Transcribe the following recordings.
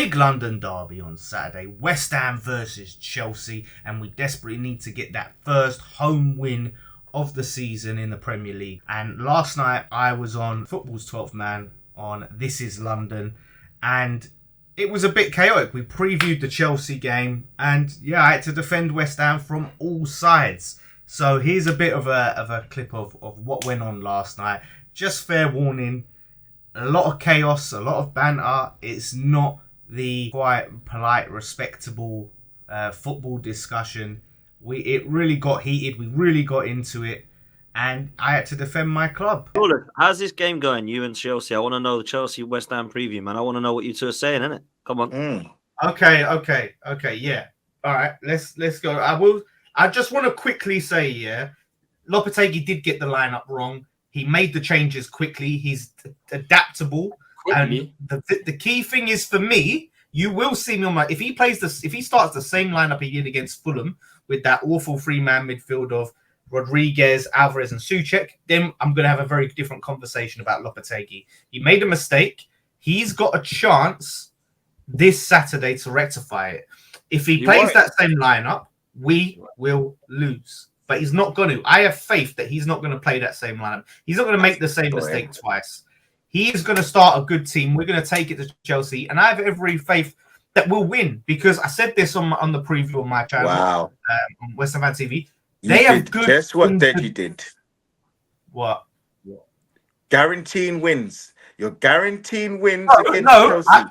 Big London derby on Saturday. West Ham versus Chelsea. And we desperately need to get that first home win of the season in the Premier League. And last night I was on Football's 12th Man on This Is London. And it was a bit chaotic. We previewed the Chelsea game. And yeah, I had to defend West Ham from all sides. So here's a bit of a clip of what went on last night. Just fair warning. A lot of chaos, a lot of banter. It's not the quite polite, respectable football discussion. It really got heated. We really got into it. And I had to defend my club. How's this game going, you and Chelsea? I want to know the Chelsea-West Ham preview, man. I want to know what you two are saying, innit? Come on. Okay, yeah. All right, let's go. I just want to quickly say, yeah, Lopetegui did get the lineup wrong. He made the changes quickly. He's adaptable. Quickly. And the key thing is for me, you will see me on my. If he starts the same lineup he did against Fulham with that awful 3-man midfield of Rodriguez, Alvarez, and Souček, then I'm going to have a very different conversation about Lopetegui. He made a mistake. He's got a chance this Saturday to rectify it. If he plays that same lineup, we will lose. But he's not going to. I have faith that he's not going to play that same lineup. He's not going to make the same mistake twice. He is going to start a good team. We're going to take it to Chelsea. And I have every faith that we'll win. Because I said this on the preview on my channel, on West Ham TV. They have good. Guess what Deji did? What? Guaranteeing wins. You're guaranteeing wins against Chelsea.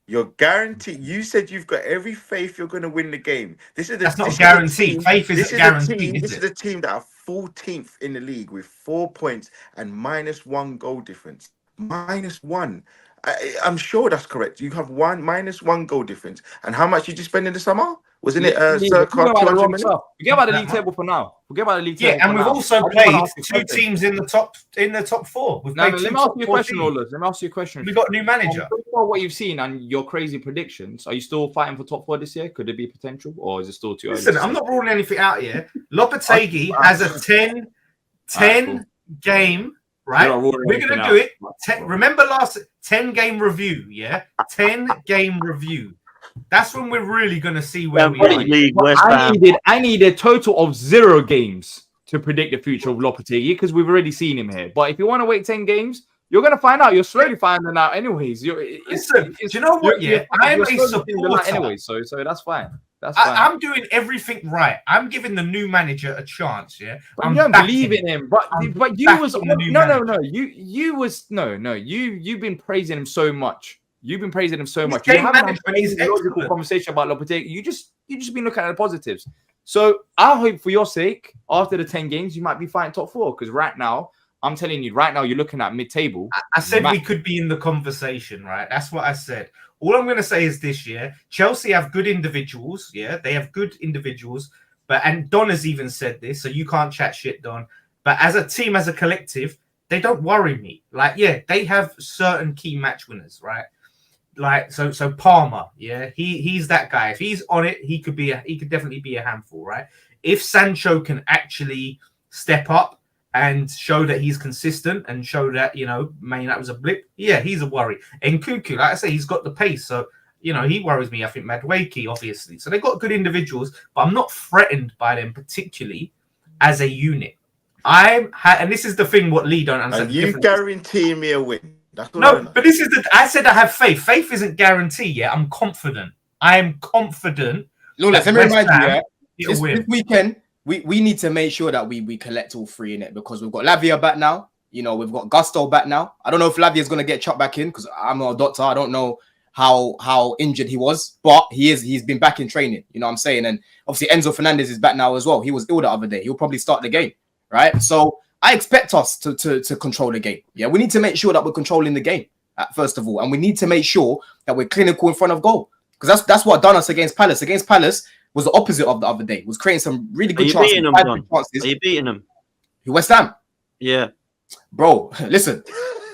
You're guaranteed. You said you've got every faith you're going to win the game. That's not guaranteed. Faith isn't guaranteed. This is a team that are 14th in the league with 4 points and -1 goal difference. -1. I'm sure that's correct. You have -1 goal difference. And how much did you spend in the summer? Wasn't it circa 200 million? Forget about the league table for now. Yeah, and we've also played two teams in the top four. Let me ask you a question, Olas. Let me ask you a question. We got a new manager. What you've seen and your crazy predictions, are you still fighting for top 4 this year? Could there be potential, or is it still too early? Listen, I'm not ruling anything out here. Lopetegui has a 10 game. Right, we're gonna do it. Remember last 10 game review, yeah? 10 game review. That's when we're really gonna see where we are. I need a total of 0 games to predict the future of Lopetegui because we've already seen him here. But if you want to wait 10 games, you're gonna find out. You're slowly finding out, anyways. Listen, do you know what? Yeah, I'm a supporter anyway, so that's fine. I'm doing everything right. I'm giving the new manager a chance. Yeah, I don't believe in him. But you was You've been praising him so much. You haven't had a logical conversation about Lopetegui. You just been looking at the positives. So I hope for your sake, after the 10 games, you might be fighting top 4. Because right now, I'm telling you, you're looking at mid-table. I said we could be in the conversation, right? That's what I said. All I'm going to say is this year, Chelsea have good individuals. Yeah, they have good individuals. And Don has even said this, so you can't chat shit, Don. But as a team, as a collective, they don't worry me. Like, yeah, they have certain key match winners, right? Like, so Palmer, yeah, he's that guy. If he's on it, he could definitely be a handful, right? If Sancho can actually step up and show that he's consistent and show that, man, that was a blip. Yeah, he's a worry. And Nkunku, like I say, he's got the pace. So, he worries me. I think Madueke, obviously. So they've got good individuals, but I'm not threatened by them particularly as a unit. And this is the thing what Lee don't understand. And you guarantee me a win. But this is I said I have faith. Faith isn't guarantee, yeah. I'm confident. I am confident. Look, let me remind you, this weekend, we need to make sure that we collect all 3 in it because we've got Lavia back now. We've got Gusto back now. I don't know if Lavia is going to get chopped back in because I'm not a doctor. I don't know how injured he was, but he's been back in training. You know what I'm saying? And obviously Enzo Fernandez is back now as well. He was ill the other day. He'll probably start the game, right? So I expect us to control the game. Yeah, we need to make sure that we're controlling the game first of all, and we need to make sure that we're clinical in front of goal because that's what done us against Palace. Against Palace was the opposite of the other day. Was creating some really good chances. Are you beating them? West Ham? Yeah, bro. Listen,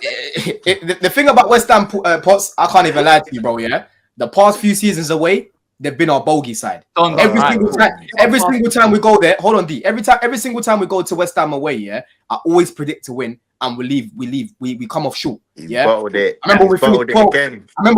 the thing about West Ham, Potts, I can't even lie to you, bro. Yeah, the past few seasons away, they've been our bogey side. Every single time we go there, hold on, D. Every single time we go to West Ham away, yeah, I always predict to win, and we come off short. He's bottled it. I remember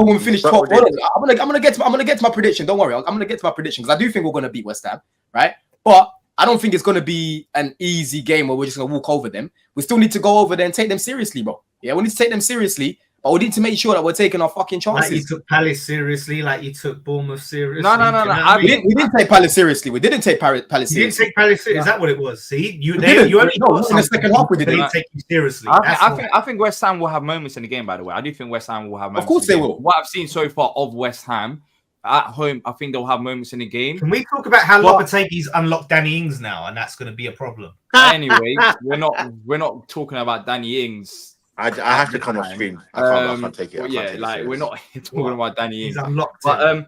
when we finished 12. Bottled it. I'm gonna get to my prediction. Don't worry, I'm gonna get to my prediction because I do think we're gonna beat West Ham, right? But I don't think it's gonna be an easy game where we're just gonna walk over them. We still need to go over there and take them seriously, bro. Yeah, we need to take them seriously. But we need to make sure that we're taking our fucking chances. Like you took Palace seriously, like you took Bournemouth seriously. No. We didn't take Palace seriously. We didn't take Palace seriously. You didn't take Palace seriously. Is that what it was? See, you only in the second half we didn't take you seriously. I think West Ham will have moments in the game. By the way, I do think West Ham will have moments. Of course they will. What I've seen so far of West Ham at home, I think they'll have moments in the game. Can we talk about how Lopetegui's unlocked Danny Ings now, and that's going to be a problem? Anyway, we're not talking about Danny Ings. I have to come off screen. I can't take it. We're not talking about Danny Ings. He's unlocked. But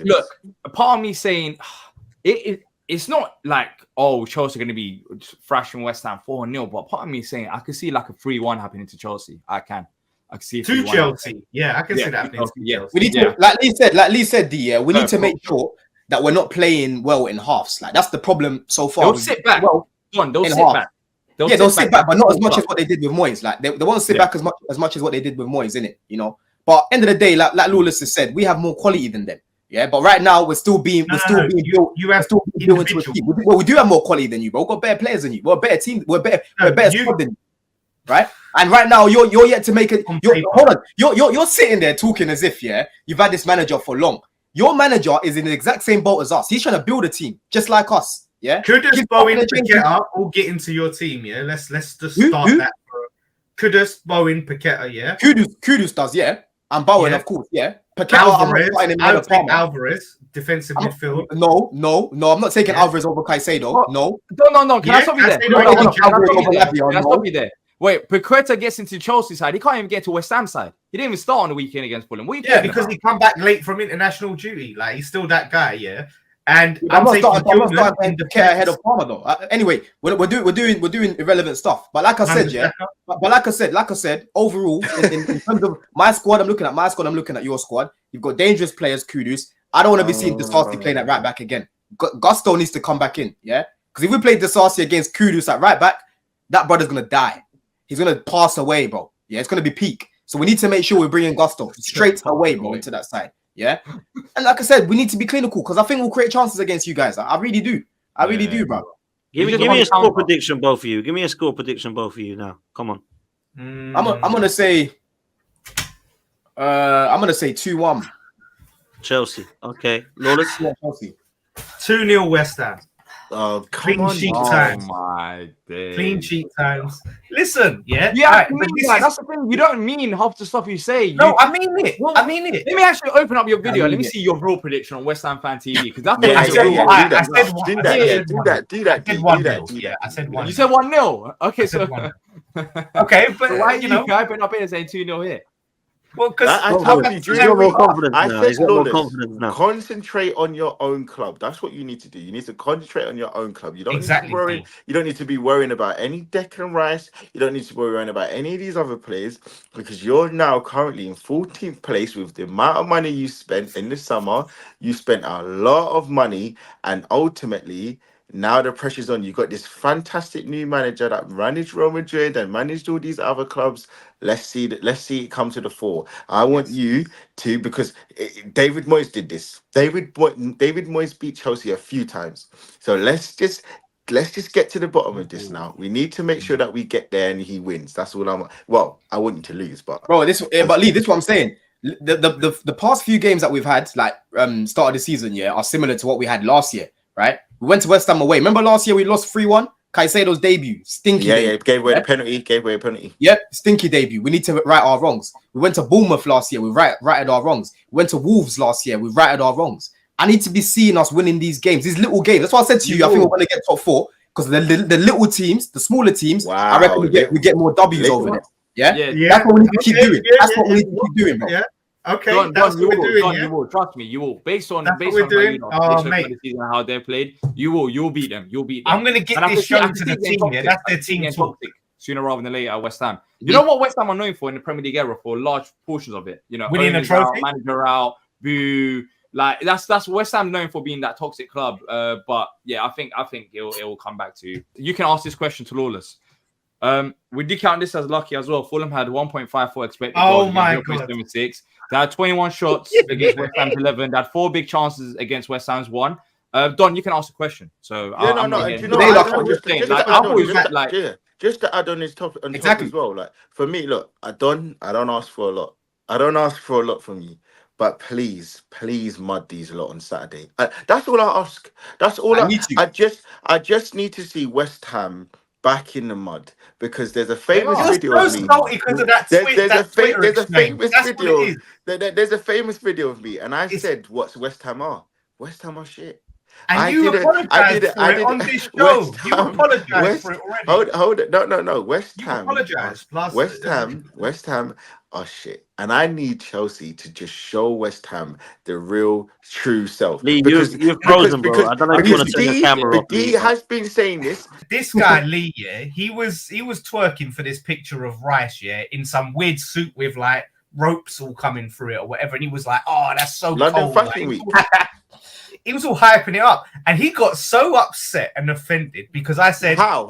look, a part of me saying it's not like Chelsea are going to be thrashing West Ham 4-0. But part of me is saying I could see like a 3-1 happening to Chelsea. I can see to Chelsea. Yeah, I can see that happening. Yeah, we need to, like Lee said, we need to make sure that we're not playing well in halves. Like that's the problem so far. They'll sit back. They'll sit back. They'll sit back, but not as much as what they did with Moyes. Like they won't sit back as much as what they did with Moyes, innit? You know. But end of the day, like Lawless has said, we have more quality than them. Yeah, but right now we're still being built into a team. Well, we do have more quality than you, bro. We've got better players than you. We're a better team. We're better squad than you. Right? And right now you're yet to make it. Hold on. You're sitting there talking as if you've had this manager for long. Your manager is in the exact same boat as us. He's trying to build a team just like us. Yeah. Kudus, Bowen, Paqueta all get into your team. Yeah. Let's just start that. Kudus, Bowen, Paqueta. Yeah. Kudus does. Yeah. And Bowen, of course. Yeah. Paqueta, Alvarez, defensive midfield. No. I'm not taking Alvarez over Caicedo. No. Can I stop you there? Can I stop you there? Wait, Paqueta gets into Chelsea's side. He can't even get to West Ham side. He didn't even start on the weekend against Fulham. Because he come back late from international duty. Like he's still that guy. Yeah. And I'm not starting to care ahead of Palmer though. Anyway, we're doing irrelevant stuff. But like I said, overall, in terms of my squad, I'm looking at your squad. You've got dangerous players, Kudus. I don't want to be seeing Disasi playing at right back again. Gusto needs to come back in, yeah. Because if we play Disasi against Kudus at right back, that brother's gonna die. He's gonna pass away, bro. Yeah, it's gonna be peak. So we need to make sure we're bringing Gusto straight away, bro, into that side. Yeah, and like I said, we need to be clinical because I think we'll create chances against you guys. I really do. I really do, bro. Give me a score prediction, both of you. Give me a score prediction, both of you. Now, come on. I'm gonna say 2-1. Chelsea. Okay, Lawless. Chelsea. 2-0 West Ham. Oh, clean sheet times. My day. Clean sheet times. Listen, yeah. Right, that's the thing. You don't mean half the stuff you say. No, I mean it. I mean it. Let me actually open up your video. Let me see your real prediction on West Ham Fan TV because that's I said 1-0. Yeah, I said 1. You said 1-0. Okay, so okay, but so why are you guys up here saying 2-0 here? Well, because he's got more confidence now. Concentrate on your own club. That's what you need to do. You need to concentrate on your own club. You don't need to be worrying about any Declan Rice. You don't need to be worrying about any of these other players because you're now currently in 14th place with the amount of money you spent in the summer. You spent a lot of money, and ultimately, now the pressure's on. You got this fantastic new manager that managed Real Madrid and managed all these other clubs. Let's see it come to the fore. I want you to, because David Moyes did this. David Moyes beat Chelsea a few times. So let's just get to the bottom of this now. We need to make sure that we get there and he wins. That's all I want you to lose, but Lee, this is what I'm saying. The past few games that we've had, like start of the season, are similar to what we had last year, right? We went to West Ham away. Remember last year we lost 3-1? Caicedo's debut. Stinky debut. Gave away a penalty. Yep, stinky debut. We need to right our wrongs. We went to Bournemouth last year. We righted our wrongs. We went to Wolves last year. We righted our wrongs. I need to be seeing us winning these games, these little games. That's why I said to you, I think we're going to get top 4 because the little teams, the smaller teams, I reckon we get more W's over there. Yeah? That's what we need to keep doing. That's what we need to keep doing, bro. Yeah. Okay, that's what we're doing. You will trust me. You will, based on how they played. You'll beat them. I'm gonna get this show to the team. That's their team talk. Sooner rather than later at West Ham. You know what West Ham are known for in the Premier League era for large portions of it. You know, winning a trophy, Managerial, boo. Like that's West Ham known for being that toxic club. But yeah, I think it will come back to you. You can ask this question to Lawless. We do count this as lucky as well. Fulham had 1.54 expected Oh goals my against God. 0.76. They had 21 shots against West Ham's 11. They had 4 big chances against West Ham's 1. Don, you can ask a question. So Yeah, I'm no. not And getting. you know, Like, just to add on his top on top Exactly. as well. Like for me, look, I don't ask for a lot. I don't ask for a lot from you. But please mud these a lot on Saturday. That's all I ask. That's all I need to. I just need to see West Ham back in the mud because there's a famous You're video so of me. salty because of that There's tweet. That Twitter there's a exchange. famous That's what video. it is. There's a famous video of me, and I It's- said, "What's West Ham are? West Ham are shit." And you apologized for it on this show. You apologized for it already. Hold it. No. West You Ham. apologized last. West Ham are shit. And I need Chelsea to just show West Ham the real, true self. Lee, you've frozen, bro. I don't know if you want to turn your camera off. D has been saying this. This guy Lee, yeah, he was twerking for this picture of Rice, yeah, in some weird suit with like ropes all coming through it or whatever, and he was like, "Oh, that's so London cold." Fashion Like, Week. he was all hyping it up, and he got so upset and offended because I said, How?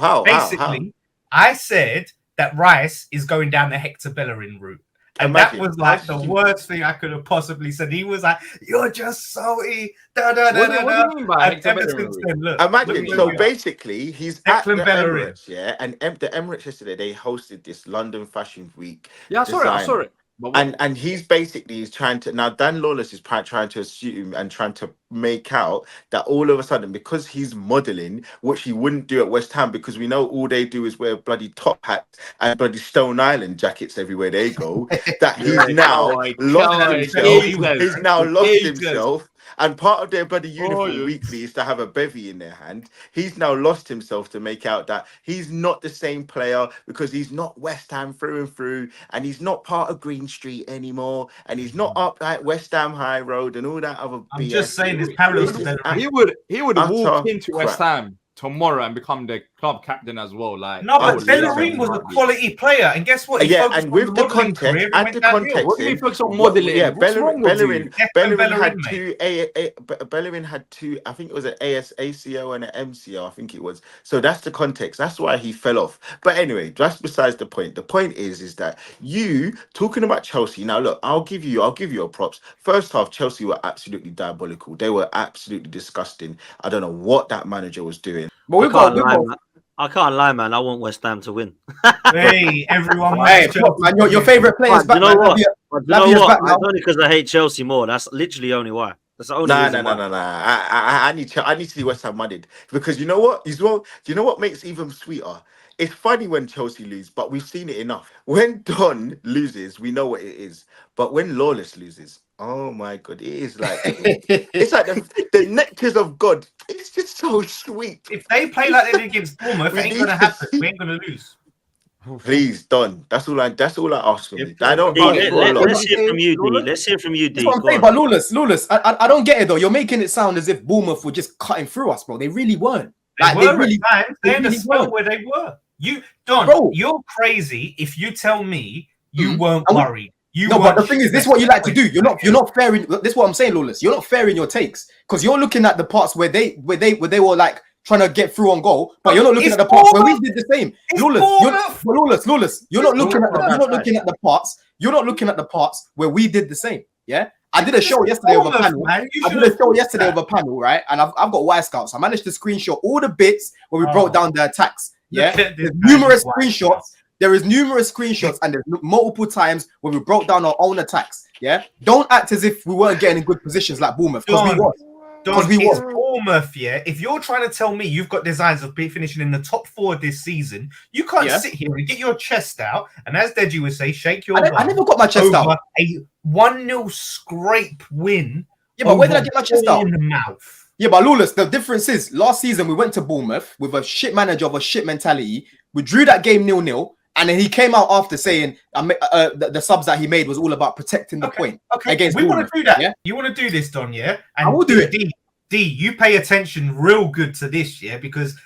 I said that Rice is going down the Hector Bellerin route. And that was like the worst thing I could have possibly said. He was like, "You're just salty." What do you mean by Hector Bellerin? Imagine. So basically, he's at the Declan Bellerin. Emirates, yeah, and the Emirates yesterday they hosted this London Fashion Week. Yeah, I saw it. And he's basically trying to now. Dan Lawless is trying to assume and trying to make out that all of a sudden, because he's modelling, which he wouldn't do at West Ham, because we know all they do is wear bloody top hats and bloody Stone Island jackets everywhere they go. That he's now lost himself. He's now lost himself. And part of their bloody uniform weekly is to have a bevy in their hand. He's now lost himself to make out that he's not the same player because he's not West Ham through and through, and he's not part of Green Street anymore, and he's not up at West Ham High Road and all that other I'm BS. just saying this parallels to he would walk into West Ham tomorrow and become the club captain as well. Like no, but Bellerin was a quality player, and guess what? He and with the context, what do you focus on modeling? Yeah, Bellerin had two. I think it was an ACO and an MCO. I think it was. So that's the context. That's why he fell off. But anyway, that's besides the point. The point is that you talking about Chelsea. Now look, I'll give you a props. First half, Chelsea were absolutely diabolical. They were absolutely disgusting. I don't know what that manager was doing. But I can't lie, man. I want West Ham to win. Hey, everyone. Man, your favorite players back. You know what? Back now. Only because I hate Chelsea more. That's literally only why. That's the only reason why. No. I need to see West Ham mudded because you know what? As well, you know what makes it even sweeter? It's funny when Chelsea lose, but we've seen it enough. When Don loses, we know what it is. But when Lawless loses, oh my God, it is like it's like the nectars of God. It's just so sweet. If they play like they did against Bournemouth, it ain't gonna happen. We ain't gonna lose. Please, Don. That's all I ask from you. I don't. Let's hear from you, D. Let's hear from you, D. But Lawless, I don't get it though. You're making it sound as if Bournemouth were just cutting through us, bro. They really weren't. They had a spell where they were. You're crazy if you tell me you weren't worried. But the thing is, this is what you like to do. You're not fair in this is what I'm saying, Lawless. You're not fair in your takes because you're looking at the parts where they were like trying to get through on goal, but you're not looking at the parts where we did the same. Lawless, you're not looking at the parts. You're not looking at the parts where we did the same. Yeah. I did a show yesterday with a panel. Right? And I've got Y Scouts. I managed to screenshot all the bits where we broke down the attacks. Yeah. There's numerous screenshots. There is numerous screenshots and there's multiple times where we broke down our own attacks. Yeah. Don't act as if we weren't getting in good positions like Bournemouth. Because we were. It's Bournemouth, yeah. If you're trying to tell me you've got designs of finishing in the top 4 this season, you can't sit here and get your chest out. And as Deji would say, shake your I never got my chest out. A 1-0 scrape win. Yeah, but where did I get my chest out? In the mouth. Yeah, but Lawless, the difference is last season we went to Bournemouth with a shit manager of a shit mentality. We drew that game 0-0. And then he came out after saying the subs that he made was all about protecting the point. Okay, against we want to do that. Yeah? You want to do this, Don, yeah? And I will do it. D, you pay attention real good to this, yeah? Because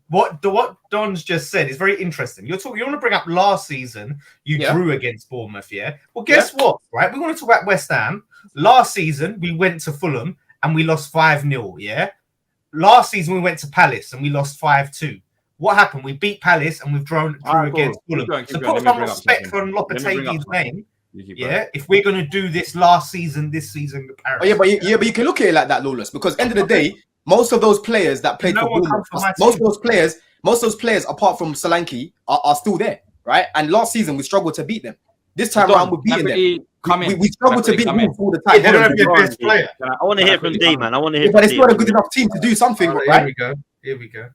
what Don's just said is very interesting. You want to bring up last season, you drew against Bournemouth, yeah? Well, guess what, right? We want to talk about West Ham. Last season, we went to Fulham and we lost 5-0, yeah? Last season, we went to Palace and we lost 5-2. What happened? We beat Palace and we've drawn through against Fulham. So put some respect on Lopetegui's name. Yeah, if we're gonna do this last season, this season comparison. But you can look at it like that, Lawless, because end of the day, most of those players that played for Bournemouth, most of those players, apart from Solanke, are still there, right? And last season we struggled to beat them. This time around, we're beating them. We struggled to beat Wolves all the time. They don't have your best player. I want to hear from D, man. I want to hear. But it's not a good enough team to do something, right? Here we go.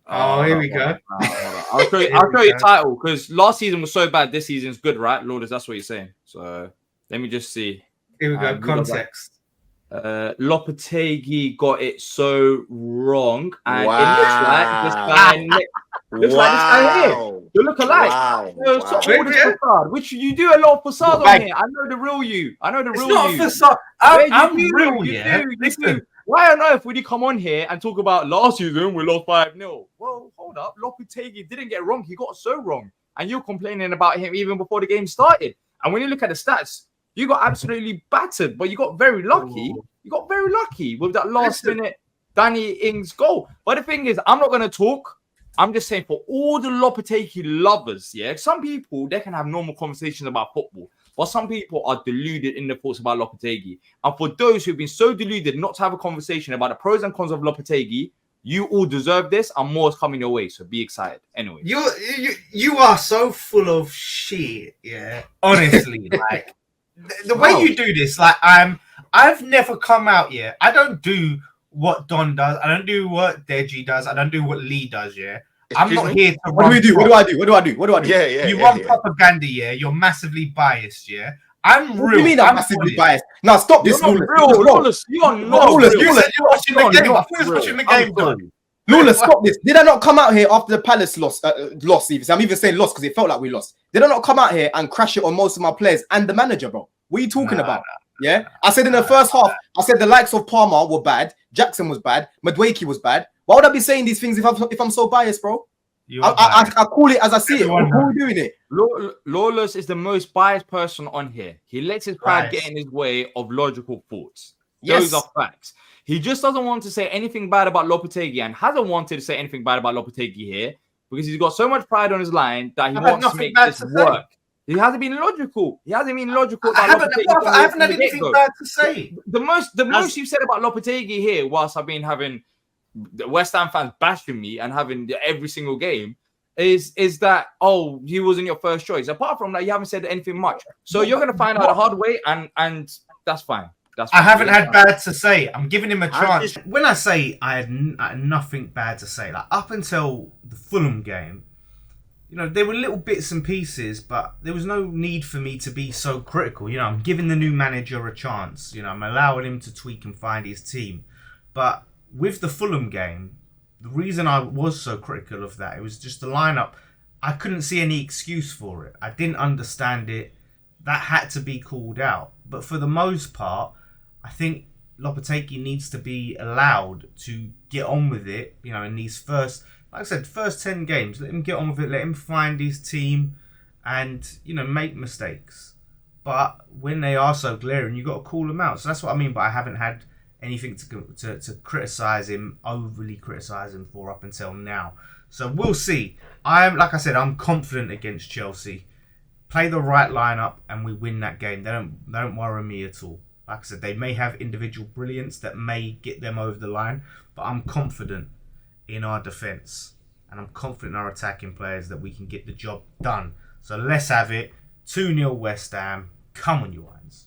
Oh, here we go. I'll show you the title because last season was so bad. This season's good, right, Lourdes? That's what you're saying. So let me just see. Here we go. Context. Lopetegui got it so wrong, and it looks like this guy. Looks like this guy here. They look alike. So all this facade, which you do a lot of facade on here. I know the real you. It's not a facade. I'm real, yeah. Listen. Why on earth would you come on here and talk about last season we lost 5-0? Well, hold up. Lopetegui didn't get wrong. He got so wrong. And you're complaining about him even before the game started. And when you look at the stats, you got absolutely battered, but you got very lucky. You got very lucky with that last minute Danny Ings goal. But the thing is, I'm not going to talk. I'm just saying for all the Lopetegui lovers, yeah, some people, they can have normal conversations about football. But some people are deluded in their thoughts about Lopetegui. And for those who've been so deluded not to have a conversation about the pros and cons of Lopetegui, you all deserve this and more is coming your way. So be excited. Anyway. You are so full of shit, yeah. Honestly, like the way you do this, like I've never come out yet. I don't do what Don does. I don't do what Deji does. I don't do what Lee does, yeah. I'm not here to What do we do? What do I do? Yeah. You run propaganda, yeah. You're massively biased, yeah. I'm real. What do you mean I'm massively biased? Now stop this, Lawless. You're not Lawless. You said you're watching the game. I was watching the game, Don. Lawless, stop this. Did I not come out here after the Palace loss? Even. I'm even saying lost because it felt like we lost. Did I not come out here and crash it on most of my players and the manager, bro? What are you talking about? Yeah, I said in the first half, I said the likes of Palmer were bad, Jackson was bad, Madueke was bad. Why would I be saying these things if I'm so biased, bro? I call it as I see it. Why are we doing it? Lawless is the most biased person on here. He lets his pride get in his way of logical thoughts. Those are facts. He just doesn't want to say anything bad about Lopetegui and hasn't wanted to say anything bad about Lopetegui here because he's got so much pride on his line that he wants to make this work. He hasn't been logical. I haven't had anything bad to say. The most you've said about Lopetegui here, whilst I've been having the West Ham fans bashing me and having every single game, is that he wasn't your first choice. Apart from that, you haven't said anything much. So you're gonna find out the hard way, and that's fine. I haven't had bad to say. I'm giving him a chance. When I say I had nothing bad to say, like up until the Fulham game. You know, there were little bits and pieces, but there was no need for me to be so critical. You know, I'm giving the new manager a chance. You know, I'm allowing him to tweak and find his team. But with the Fulham game, the reason I was so critical of that, it was just the lineup. I couldn't see any excuse for it. I didn't understand it. That had to be called out. But for the most part, I think Lopetegui needs to be allowed to get on with it, you know, in these first 10 games. Let him get on with it. Let him find his team and, you know, make mistakes. But when they are so glaring, you've got to call them out. So that's what I mean. But I haven't had anything to criticise him, overly criticise him for up until now. So we'll see. I'm confident against Chelsea. Play the right lineup and we win that game. They don't worry me at all. Like I said, they may have individual brilliance that may get them over the line, but I'm confident in our defence and I'm confident in our attacking players that we can get the job done. So let's have it. 2-0 West Ham. Come on, you Irons.